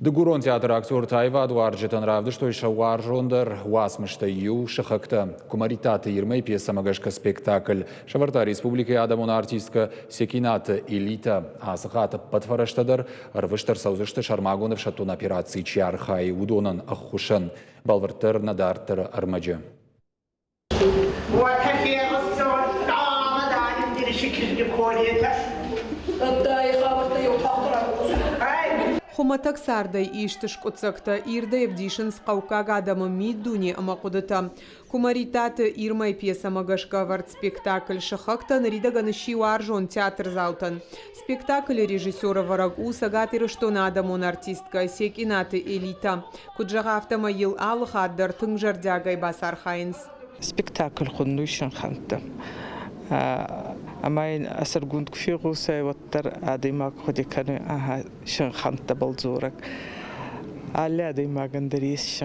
Дегурон театр актер Тайва Эдуарджетан равды, что еще варжондер уасмышта ю шахакта. Кумаритаты ирмей пьеса магашка спектакль. Шаварта республики адамон артистка секината элита. Асахата подфараштадар рвыштар саузышты шармагонов шатун операции чархай удонан ахушан. Балвартер надартер армаджа. Хуматак сардай иштыш куцакта ирда евдишин скаукага адамы мидуни амакудыта. Кумаритаты ирмай пьеса магашка вард спектакль шахакта наридаганы шиуаржон театр залтан. Спектакль режиссера варагу сагатыры что на адамон артистка секинаты элита. Куджага автомобиль алхаддар тыңжардягай басар хайнс. Спектакль хуннуйшан ханта. Амайн асаргунд кфигуса ваттар адимак ходиканы шанханта балзурак. Алля адимаган дарис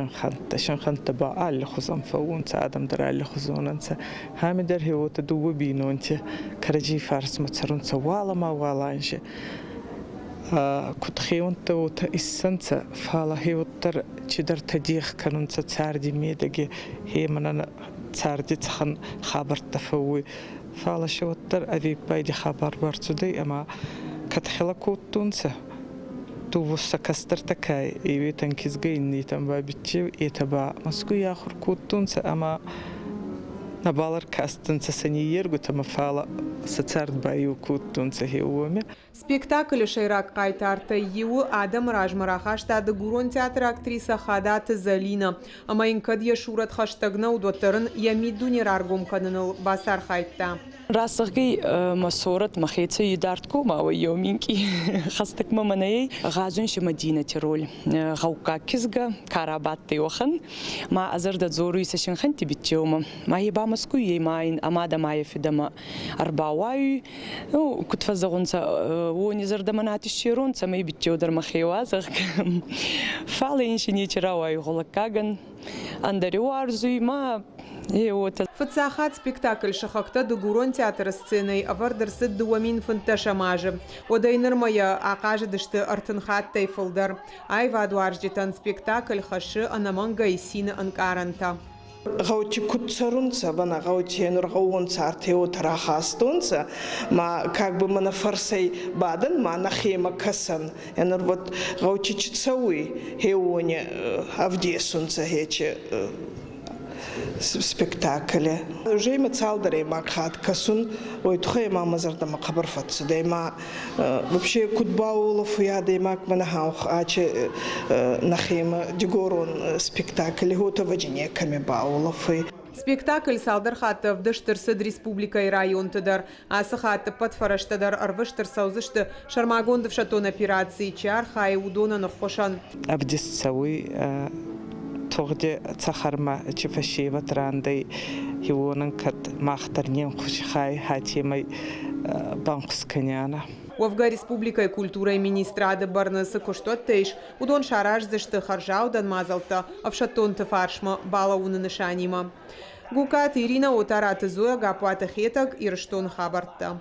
шанханта ба аль хузам фаунца адам дар аль хузонанца. Хамидар хевота дуу бинонте караджи фарс мацарунца валанже. Кутхеунта ута иссанца фала хевоттар чидар тадих канунца царди медаги хеманана царди цхан хабарта фауи. فعلا شوتر أبي بايدي خبر برتدي أما كتخلا كوتونسة تووسا كسترتكاي إيوي تنكيز جيني تنبا بتشيو إيتبا مسكو ياخر كوتونسة أما نبالر كاستنسة سنيير قتما فعلا ستارد بايو كوتونسة هيومي Спектакль шайрак кайтарта его Адам Ражмарахаш тады гурон театр актриса Хадат Залина. Амайын кадья шурат хаштагна удоттарын ямидуни раргум каныныл басар хайтта. Расыгы масорат махеца юдартку мауа йоминки хастак маманей газун шимадина тироль гаука кизга карабатты охан ма азарда зору исашин ханти битчома ма еба маску еймайн амада мая фидама арбауай ну кутфазагунца вони зардаманати широнца май битчодар махевазах фалы иншини чирауай голакаган андариуарзуй ма Фацахат спектакль шахакта дугурон театр сценой авардер сид дуамин фанташа мажи. Одайнер моя акажи дышты артынхат тайфылдар. Айва Эдуарджетан спектакль хашы анаманга и сина анкаранта. Гаути кутцарунца, бана гаути энургаунца артео тарахастунца, ма как бы мана фарсей бадан, ма нахема касан. Энур вот гаути чицауи, хеоне авдесунца хече. Спектакле. Уже има цалдаре макхат касун, ой тухай мама зардама хабар фатсу, да има вообще кутбаулов я да има манахаух аче нахема дигорон спектакль готова джине каме баулов. Спектакль салдархата вдыштырсыд республика и район тыдар, асахата подфараштадар арвыштыр саузышты шармагондов шатон операции чар хай удона нахошан. Абдисцауи توغدي تخرما تشفشي وتراندي يوونن كت ماخترنين خوشخاي هاتيمي بانقس كنيانا Овга республика и культура и министрады барнысы куштот тейш удон шараж зашты харжаудан мазалта авшатонты фаршма бала уны нышанима. Гукат Ирина отараты зоя гапуата хетак ирштон хабарта.